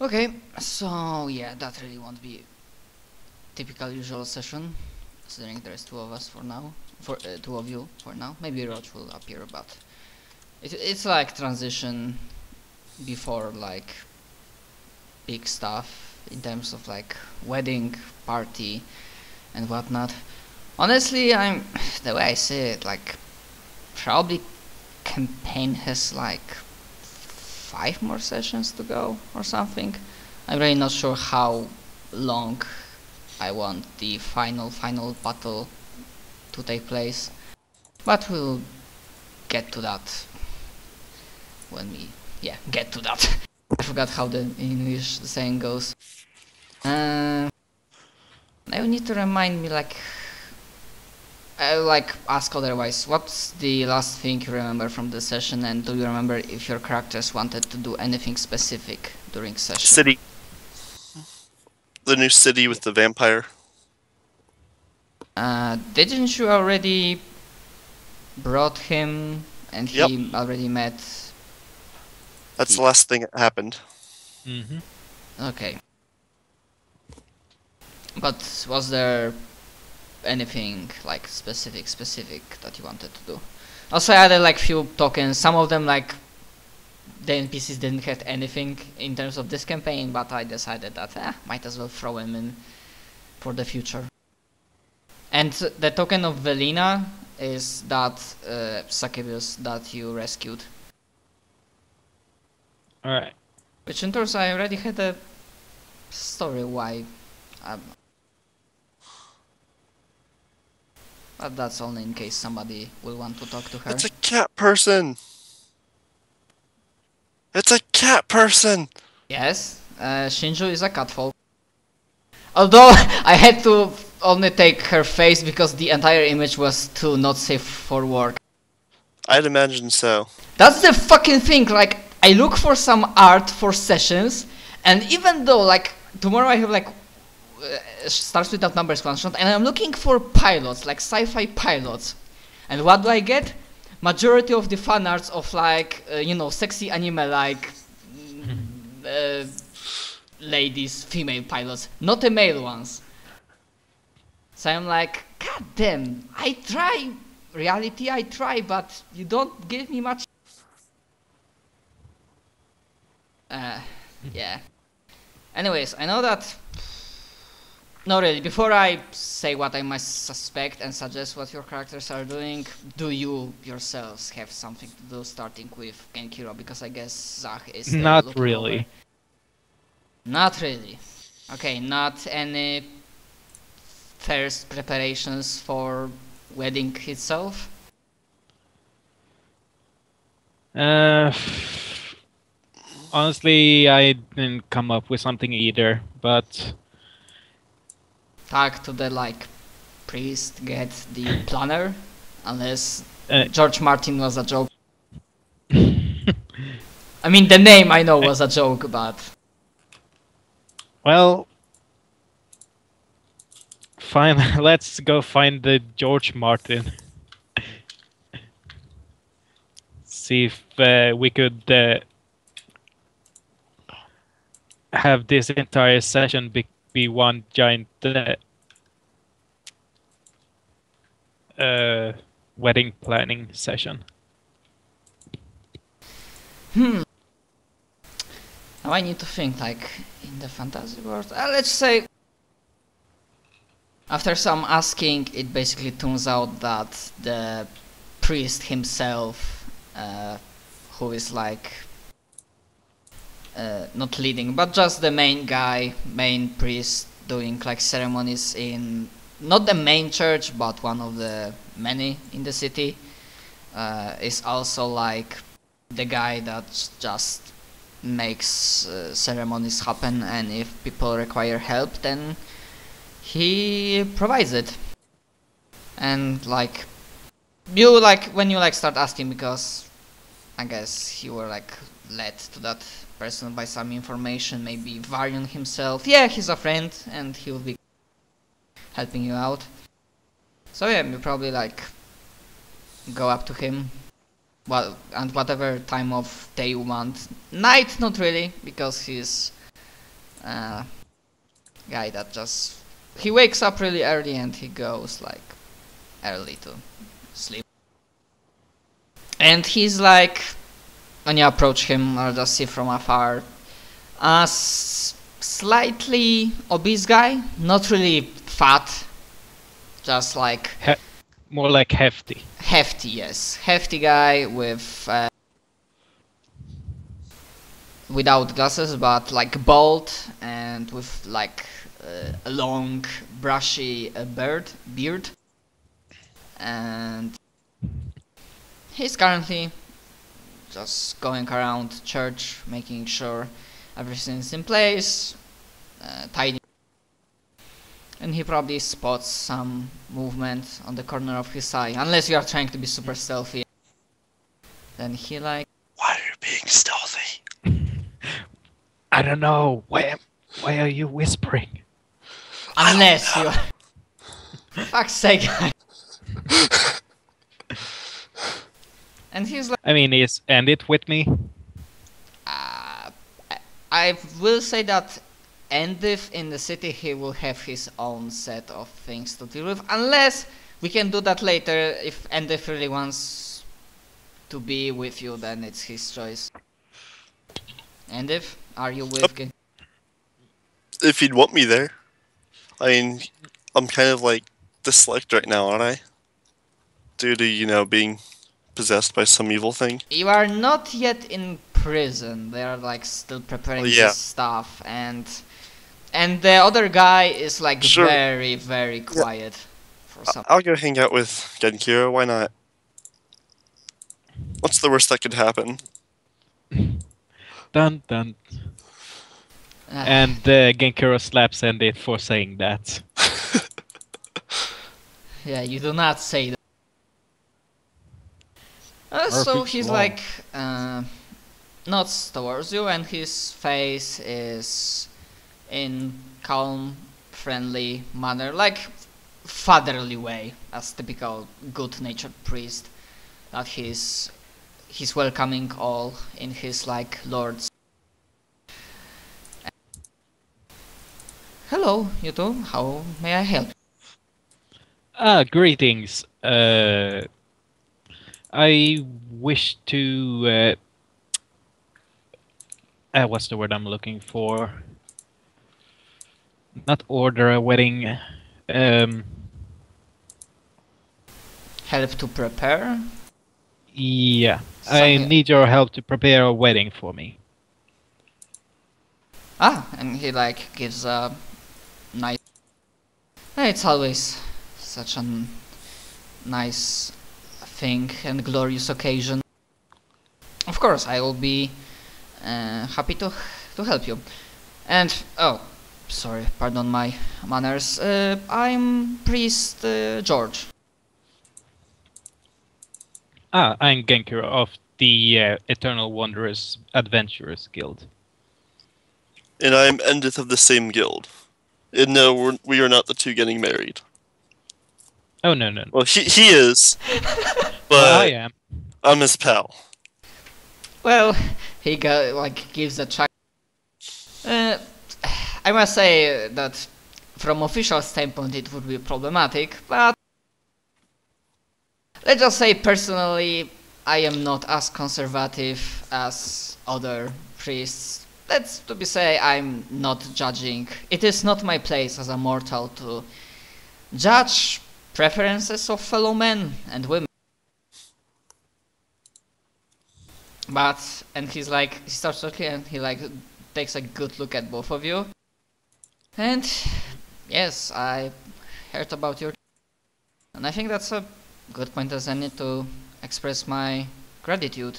Okay, so yeah, that really won't be typical usual session, considering there's two of us for now, for two of you for now. Maybe Roach will appear, but it's like transition before like big stuff in terms of like wedding, party, and whatnot. Honestly, the way I see it, like probably campaign has like 5 more sessions to go or something. I'm really not sure how long I want the final battle to take place, but we'll get to that when we get to that. I forgot how the English saying goes. Now you need to remind me, like I will like ask otherwise, what's the last thing you remember from the session, and do you remember if your characters wanted to do anything specific during session? City. The new city with the vampire. Didn't you already brought him and he already met? That's the last thing that happened. Mm-hmm. Okay. But was there anything like specific that you wanted to do? Also, I added like few tokens. Some of them, like the NPCs, didn't have anything in terms of this campaign, but I decided that might as well throw them in for the future. And the token of Velina is that succubus that you rescued. Alright. Which in terms, I already had a story why. But that's only in case somebody will want to talk to her. It's a cat person! It's a cat person! Yes, Shinju is a catfolk. Although I had to only take her face because the entire image was too not safe for work. I'd imagine so. That's the fucking thing, like, I look for some art for sessions, and even though, like, tomorrow I have, like, starts without numbers one shot, and I'm looking for pilots, like sci-fi pilots. And what do I get? Majority of the fan arts of, like, you know, sexy anime, like, ladies, female pilots, not the male ones. So I'm like, god damn, I try, reality I try, but you don't give me much. Yeah. Anyways, I know that. No, really, before I say what I might suspect and suggest what your characters are doing, do you yourselves have something to do, starting with Genkiro? Because I guess Zach is there. Not really. Over. Not really. Okay, not any first preparations for wedding itself? Honestly, I didn't come up with something either, but... Talk to the, like, priest, get the planner, unless George Martin was a joke. I mean, the name I know was a joke, but... Well... Fine, let's go find the George Martin. See if we could have this entire session be one giant wedding planning session. Now I need to think, like, in the fantasy world. Let's say, after some asking, it basically turns out that the priest himself, who is like, not leading, but just the main guy, main priest, doing like ceremonies in, not the main church, but one of the many in the city, is also like the guy that just makes ceremonies happen, and if people require help, then he provides it. And like, you like, when you like start asking, because I guess you were like led to that person by some information, maybe Varian himself, yeah, he's a friend and he will be helping you out. So yeah, you probably like go up to him, well, and whatever time of day you want. Night, not really, because he's guy that just he wakes up really early and he goes like early to sleep. And he's like, when you approach him or just see from afar, a slightly obese guy, not really fat, just like more like hefty. hefty, yes, hefty guy with without glasses, but like bald and with like a long, brushy beard, and he's currently just going around church, making sure everything's in place, tidy. And he probably spots some movement on the corner of his eye, unless you are trying to be super stealthy. Then he like, Why are you being stealthy? I don't know. Why are you whispering? unless you, for fuck's sake. And he's like, I mean, is end it with me? I will say that Endif in the city, he will have his own set of things to deal with, unless we can do that later. If Endif really wants to be with you, then it's his choice. Endif, are you with Gen? If you'd want me there. I mean, I'm kind of like disliked right now, aren't I? Due to, you know, being possessed by some evil thing. You are not yet in prison. They are like still preparing this stuff, and the other guy is like Sure. very, very quiet for some. I'll go hang out with Genkiro, why not? What's the worst that could happen? Dun dun. And Genkiro slaps Endit for saying that. Yeah, you do not say that. So Perfect he's law. like nods towards you, and his face is in calm, friendly manner, like fatherly way, as typical good-natured priest. That he's welcoming all in his like lord's. Hello, you two. How may I help? Greetings. I wish to. What's the word I'm looking for? Not order a wedding. Help to prepare? Yeah. I Something- need your help to prepare a wedding for me. And he like gives a nice. It's always such a nice thing and glorious occasion. Of course, I will be happy to help you. And oh, sorry, pardon my manners. I'm Priest George. I'm Genkiro of the Eternal Wanderers Adventurers Guild. And I'm Endith of the same guild. And no, we are not the two getting married. Oh no no. Well, he is, Well, I but am. I'm his pal. Well, he gives a check. I must say that from official standpoint it would be problematic, but let's just say personally I am not as conservative as other priests. That's to be say, I'm not judging. It is not my place as a mortal to judge preferences of fellow men and women. But, and he starts talking and he like takes a good look at both of you. And yes, I heard about your, and I think that's a good point as any to express my gratitude.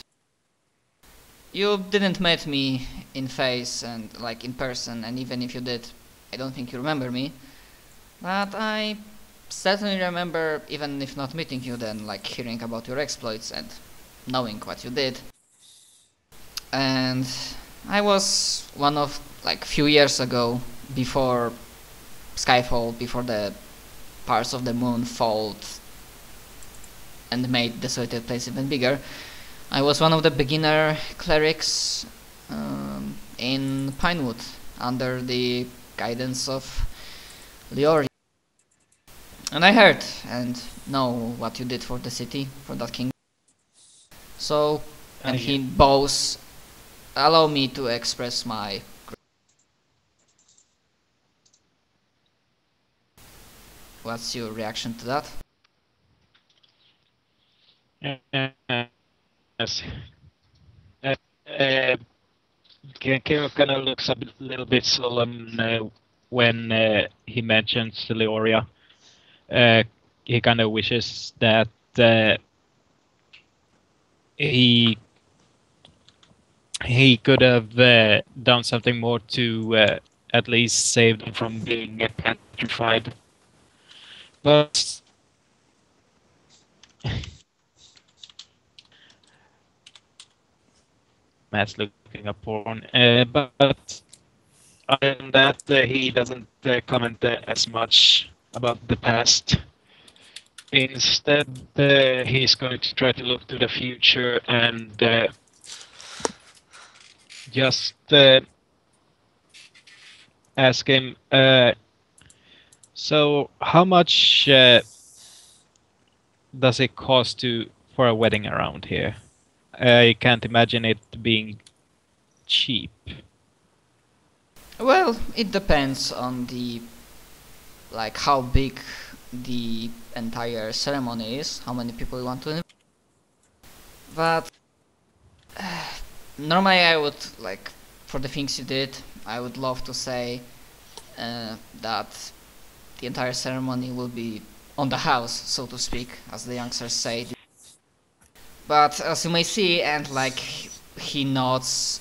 You didn't meet me in face and like in person, and even if you did, I don't think you remember me. But I certainly remember, even if not meeting you, then like hearing about your exploits and knowing what you did. And I was one of like few years ago, before Skyfall, before the parts of the moon fall and made the Desolated Place even bigger. I was one of the beginner clerics in Pinewood, under the guidance of Leori. And I heard and know what you did for the city, for that king. So, and he bows. Allow me to express my... What's your reaction to that? Yes. Kiro kind of looks a little bit solemn when he mentions Leoria. He kind of wishes that he could have done something more to at least save them from being petrified. But Matt's looking up porn. But other than that, he doesn't comment as much about the past. Instead, he's going to try to look to the future and just ask him. So, how much does it cost for a wedding around here? I can't imagine it being cheap. Well, it depends on the... like how big the entire ceremony is, how many people you want to invite. But normally I would, like, for the things you did, I would love to say that the entire ceremony will be on the house, so to speak, as the youngsters say. But as you may see, and like he nods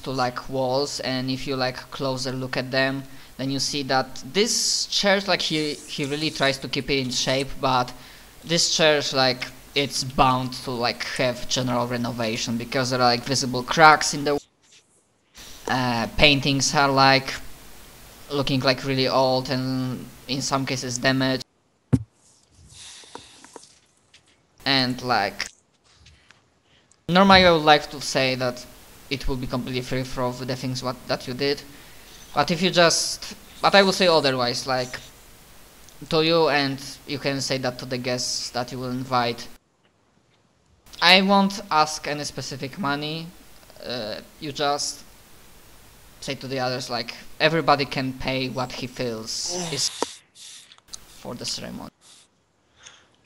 to like walls, and if you like closer look at them, then you see that this church, like he really tries to keep it in shape, but this church, like, it's bound to like have general renovation because there are like visible cracks in the paintings are like looking like really old and in some cases damaged, and like normally I would like to say that it will be completely free for the things that you did, but if you just, but I will say otherwise, like to you, and you can say that to the guests that you will invite. I won't ask any specific money, you just say to the others, like, everybody can pay what he feels is for the ceremony.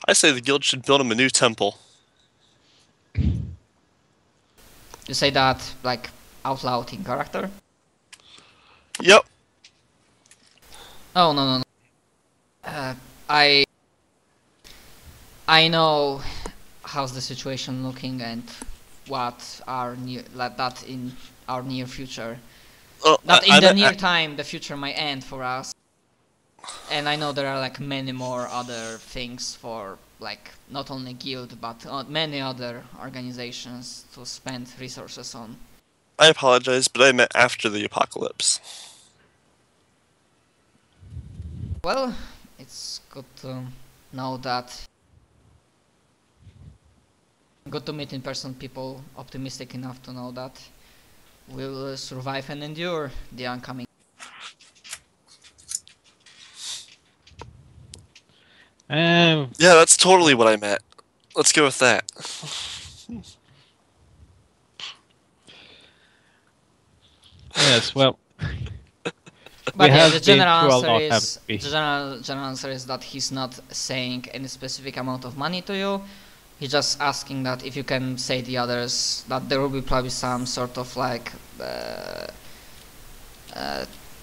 I say the guild should build him a new temple. You say that, like, out loud in character? Yep. Oh, no. I know how's the situation looking and what are that in our near future. That in the near time, the future might end for us. And I know there are like many more other things for like not only guild but many other organizations to spend resources on. I apologize, but I meant after the apocalypse. Well, it's good to know that. Good to meet in person people optimistic enough to know that we'll survive and endure the oncoming. Yeah, that's totally what I meant. Let's go with that. Yes, well. But yeah, the general answer is that he's not saying any specific amount of money to you. He's just asking that if you can say the others that there will be probably some sort of like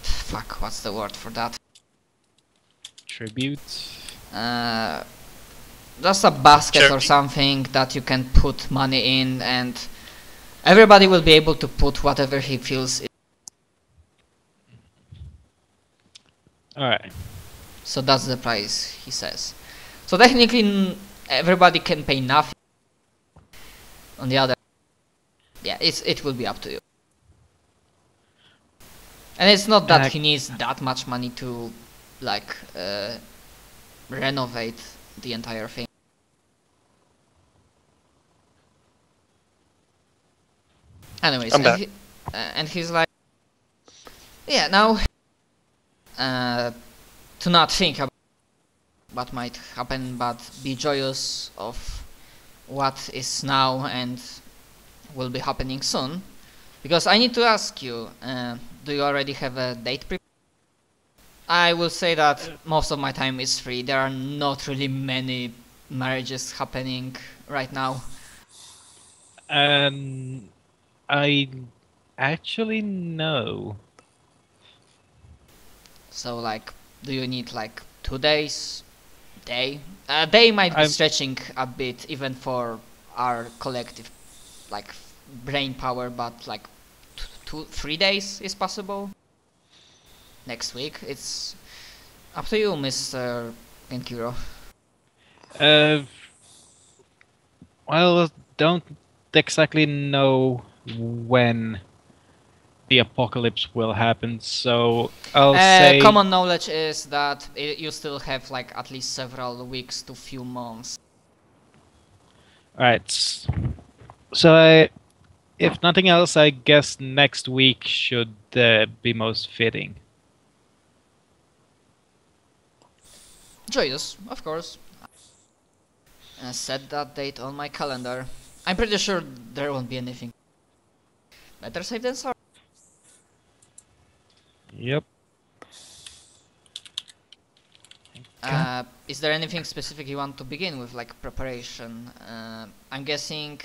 fuck, what's the word for that? Tribute. Just a basket or something that you can put money in, and everybody will be able to put whatever he feels. Alright. So that's the price, he says. So technically everybody can pay nothing. On the other, yeah, it will be up to you. And it's not that he needs that much money to like renovate the entire thing. Anyways, And he's like, yeah, now to not think about what might happen, but be joyous of what is now and will be happening soon. Because I need to ask you, do you already have a date prepared? I will say that most of my time is free. There are not really many marriages happening right now. I actually know. So like, do you need like 2 days? Day? Day might be stretching a bit even for our collective like brain power, but like 3 days is possible. Next week, it's up to you, Mr. Kenkiro. Well, don't exactly know when the apocalypse will happen, so I'll say... Common knowledge is that you still have like at least several weeks to few months. Alright, so if nothing else, I guess next week should be most fitting. Joyous, of course. Set that date on my calendar. I'm pretty sure there won't be anything. Better safe than sorry. Yep. Is there anything specific you want to begin with, like preparation? I'm guessing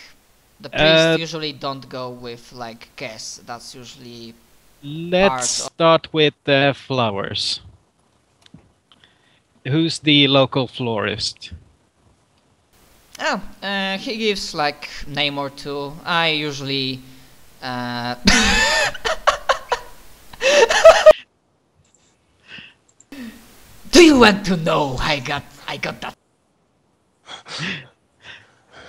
the priests usually don't go with like guests. That's usually. Let's start with the flowers. Who's the local florist? Oh, he gives like name or two. I usually. Do you want to know? I got that.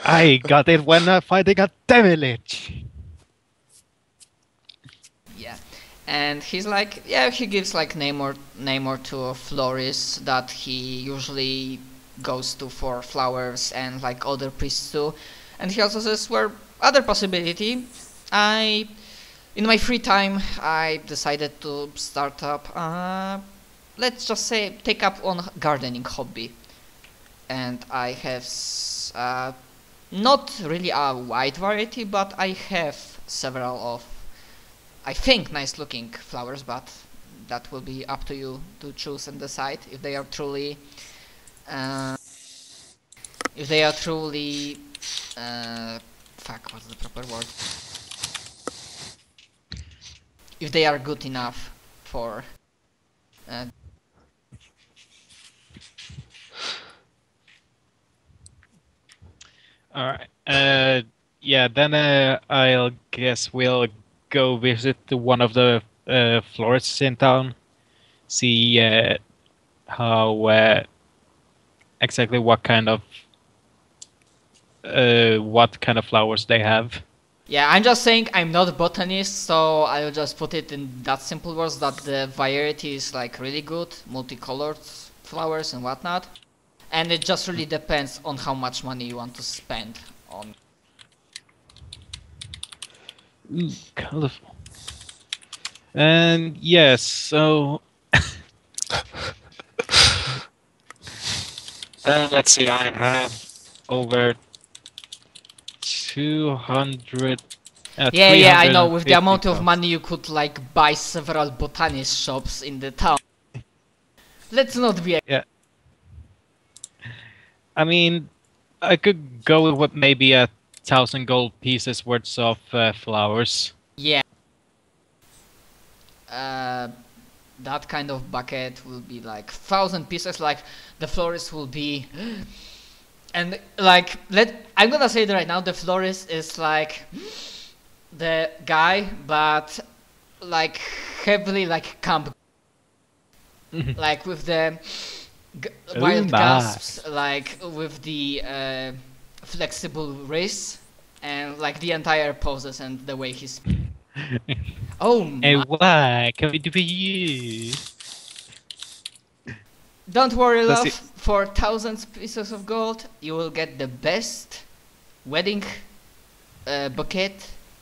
I got it when I'm fighting a devilish. Yeah, and he's like, yeah, he gives like name or two of florists that he usually goes to for flowers and like other priests too. And he also says, well, other possibility. In my free time, I decided to start up. Let's just say take up on gardening hobby, and I have not really a wide variety, but I have several of, I think, nice looking flowers, but that will be up to you to choose and decide if they are truly fuck, what's the proper word, if they are good enough for Alright, yeah, then I'll guess we'll go visit one of the florists in town, see how exactly what kind of flowers they have. Yeah, I'm just saying I'm not a botanist, so I'll just put it in that simple words that the variety is like really good, multicolored flowers and whatnot. And it just really depends on how much money you want to spend on. Ooh, colorful. And yes, so let's see, I have over 200. Yeah, I know. With the amount of money you could like buy several botanist shops in the town. Let's not be. Yeah. I mean, I could go with maybe 1,000 gold pieces worth of flowers. Yeah. That kind of bucket will be like 1,000 pieces. Like the florist will be, and like I'm gonna say that right now. The florist is like the guy, but like heavily like camp, like with the. Wild gasps, like with the flexible wrists and like the entire poses and the way he's. Oh my! And why can we do for you? Don't worry, love. For 1,000 pieces of gold, you will get the best wedding bouquet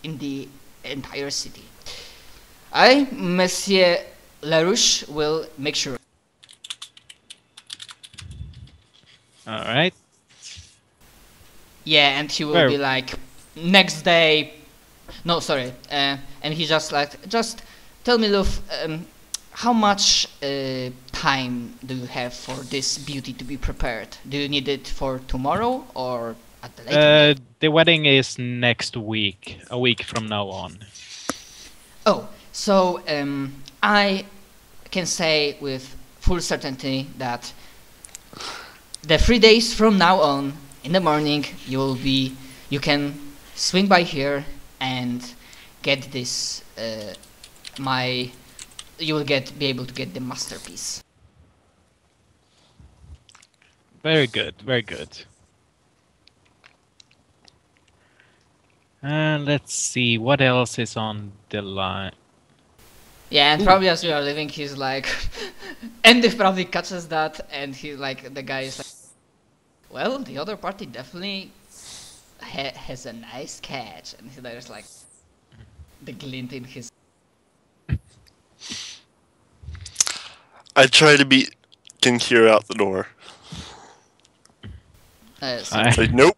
in the entire city. I, Monsieur LaRouche, will make sure. Alright. Yeah, and he will Where- be like, next day. No, sorry. And he just like, just tell me, Luff, how much time do you have for this beauty to be prepared? Do you need it for tomorrow or at the later date? The wedding is next week, a week from now on. Oh, so I can say with full certainty that the 3 days from now on, in the morning, you can swing by here and get this. You will be able to get the masterpiece. Very good, very good. And let's see, what else is on the line? Yeah, and probably as we are leaving, he's like, Andy probably catches that, and he's like, the guy is like, well, the other party definitely has a nice catch, and there's like the glint in his. I try to beat Kinkira out the door. So Alright. Like, nope.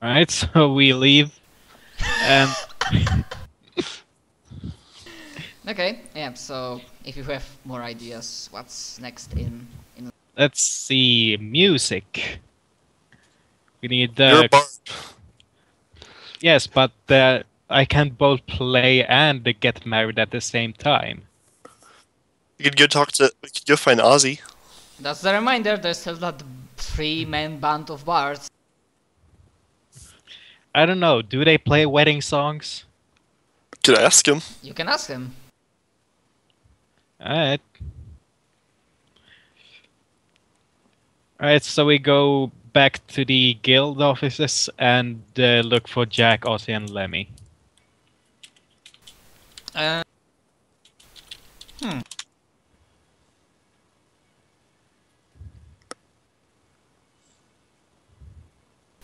Alright, so we leave. And okay, yeah. So if you have more ideas, what's next in? let's see, music. We need You're a bard. yes, but I can't both play and get married at the same time. We could go find Ozzy. That's the reminder. There's still that 3-man band of bards. I don't know, do they play wedding songs? Could ask him. You can ask him. Alright. Alright, so we go back to the guild offices and look for Jack, Ozzy, and Lemmy.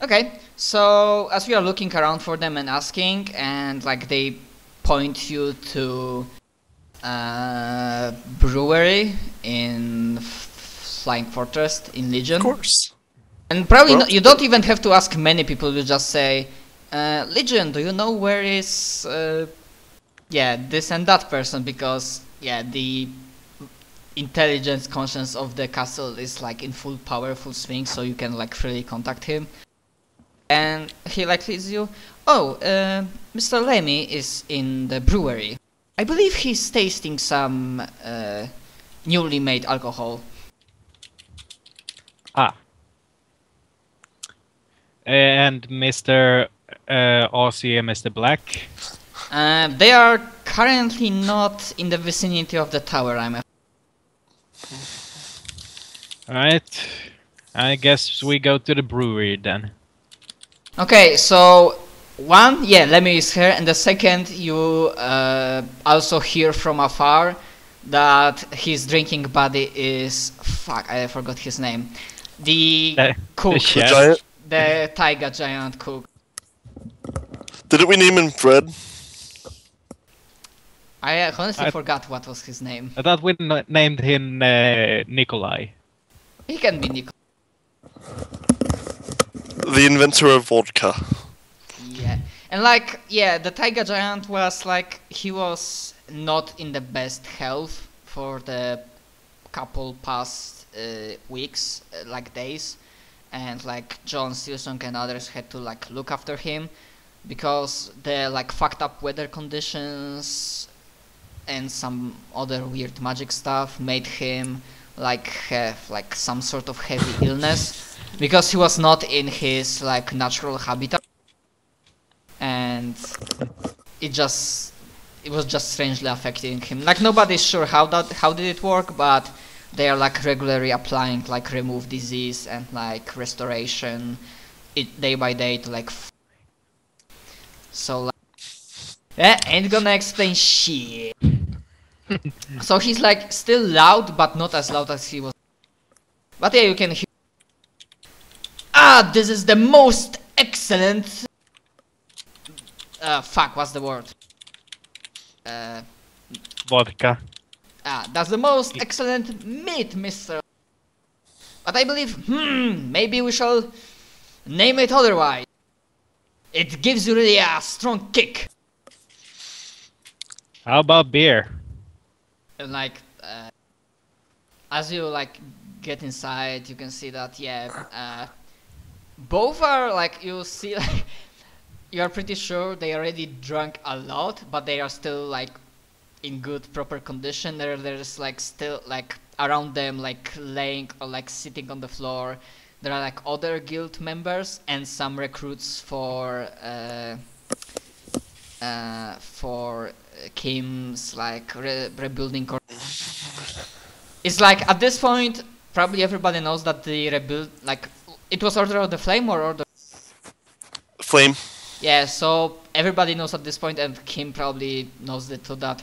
Okay, so as we are looking around for them and asking, and like they point you to brewery in Flying Fortress in Legion. Of course. And probably Well, you don't even have to ask many people. You just say, Legion, do you know where is this and that person? Because the intelligence conscience of the castle is like in full power, full swing, so you can like freely contact him. And he like leads you. Oh, Mr. Lemmy is in the brewery. I believe he's tasting some newly made alcohol. Ah. And Mr. Ozzy and Mr. Black? They are currently not in the vicinity of the tower, I'm afraid. Alright. I guess we go to the brewery then. Okay, so one, Lemmy is here, and the second, you also hear from afar that his drinking buddy is fuck, I forgot his name. The cook, the The chef. giant. the taiga giant cook. Didn't we name him Fred? I honestly I- forgot what was his name. I thought we named him Nikolai. He can be Nico. The inventor of vodka. Yeah, and like the taiga giant was like he was not in the best health for the couple past weeks, like days, and like John Silsong and others had to like look after him because the like fucked up weather conditions and some other weird magic stuff made him like have like some sort of heavy illness because he was not in his like natural habitat, and it was just strangely affecting him. Like nobody's sure how did it work, but they are like regularly applying like remove disease and like restoration it day by day to like so like ain't gonna explain shit. So he's like still loud but not as loud as he was, but yeah, you can hear. This is the most excellent fuck, what's the word? Uh, Vodka. that's the most excellent meat, mister. But I believe, maybe we shall name it otherwise. It gives you really a strong kick. How about beer? And like, as you like get inside, you can see that both are like, you see like, you are pretty sure they already drunk a lot, but they are still like in good proper condition. There's like still like around them, like laying or like sitting on the floor. There are like other guild members and some recruits for Kim's like rebuilding. It's like at this point, probably everybody knows that the rebuild, like it was Order of the Flame or Order. Flame. Yeah, so everybody knows at this point, and Kim probably knows it too, that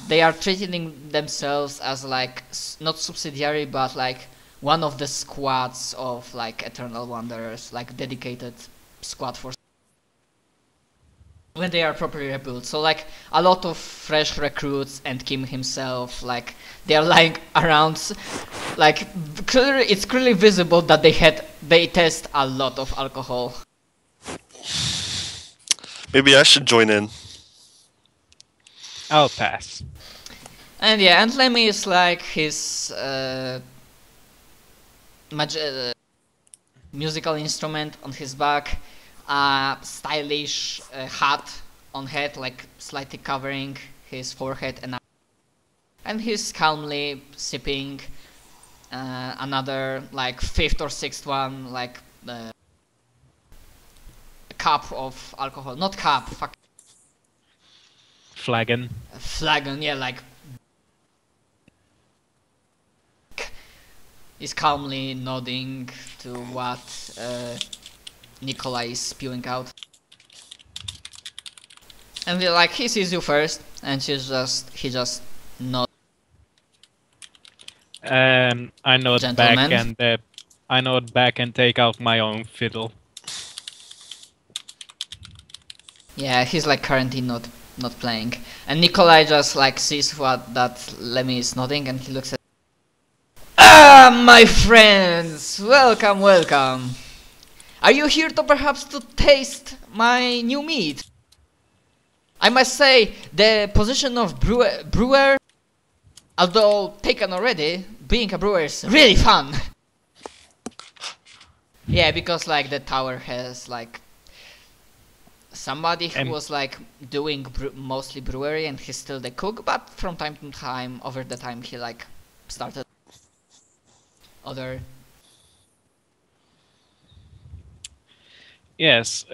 they are treating themselves as like not subsidiary, but like one of the squads of like Eternal Wanderers, like dedicated squad for when they are properly rebuilt. So like a lot of fresh recruits and Kim himself, like they are lying around, like it's clearly visible that they test a lot of alcohol. Maybe I should join in. I'll pass. And yeah, and Lemmy is like his musical instrument on his back, stylish hat on head, like slightly covering his forehead, and he's calmly sipping another like fifth or sixth one, like cup of alcohol, not cup, fuck. Flagon. Flagon, yeah, like is calmly nodding to what Nikolai is spewing out. And like he sees you first, and he just nods. I nod Gentlemen. back and take out my own fiddle. Yeah, he's like currently not playing, and Nikolai just like sees what that Lemmy is nodding, and he looks at. Ah, my friends, welcome, welcome. Are you here to perhaps to taste my new meat? I must say, the position of brewer, although taken already, being a brewer is really fun. Yeah, because like the tower has like somebody who was like doing mostly brewery, and he's still the cook, but from time to time, over the time, he like started other. Yes,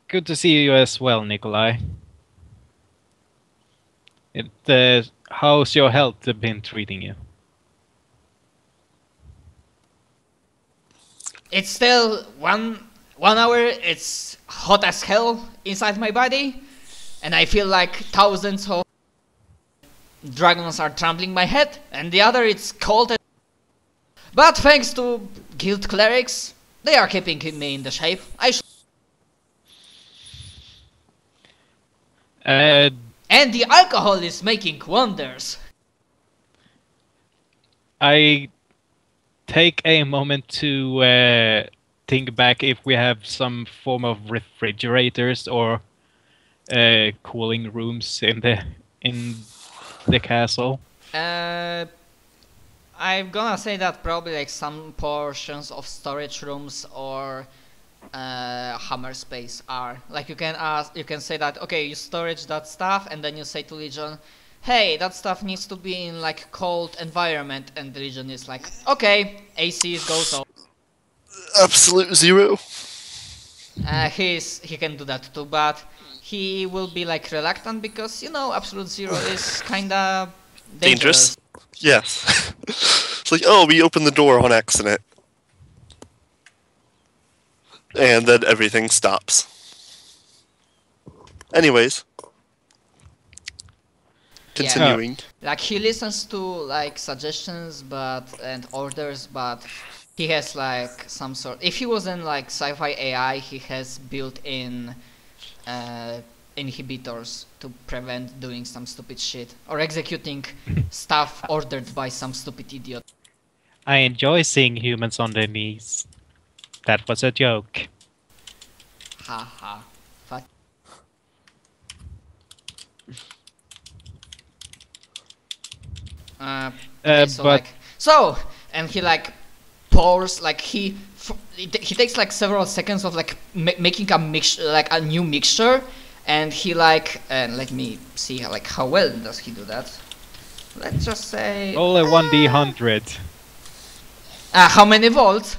good to see you as well, Nikolai. How's your health been treating you? It's still one hour, it's hot as hell inside my body, and I feel like thousands of dragons are trampling my head, and the other it's cold. But thanks to guild clerics, they are keeping me in the shape. And the alcohol is making wonders. I take a moment to think back if we have some form of refrigerators or cooling rooms in the castle. I'm gonna say that probably like some portions of storage rooms or hammer space are like you can say that okay, you storage that stuff, and then you say to Legion, hey, that stuff needs to be in like cold environment, and the Legion is like, okay, AC goes off. Absolute zero. He can do that too, but he will be like reluctant because, you know, Absolute Zero is kinda dangerous. Yes. It's like, oh, we opened the door on accident. And then everything stops. Anyways. Continuing. Yeah. Like he listens to like suggestions and orders, but he has like some sort. If he was in like sci-fi AI, he has built-in inhibitors to prevent doing some stupid shit or executing stuff ordered by some stupid idiot. I enjoy seeing humans on their knees. That was a joke. Haha. Fuck. Okay, so but and he like pours like he takes like several seconds of like making a mixture, like a new mixture, and he like let me see like how well does he do that. Let's just say roll a 1d100. how many volts?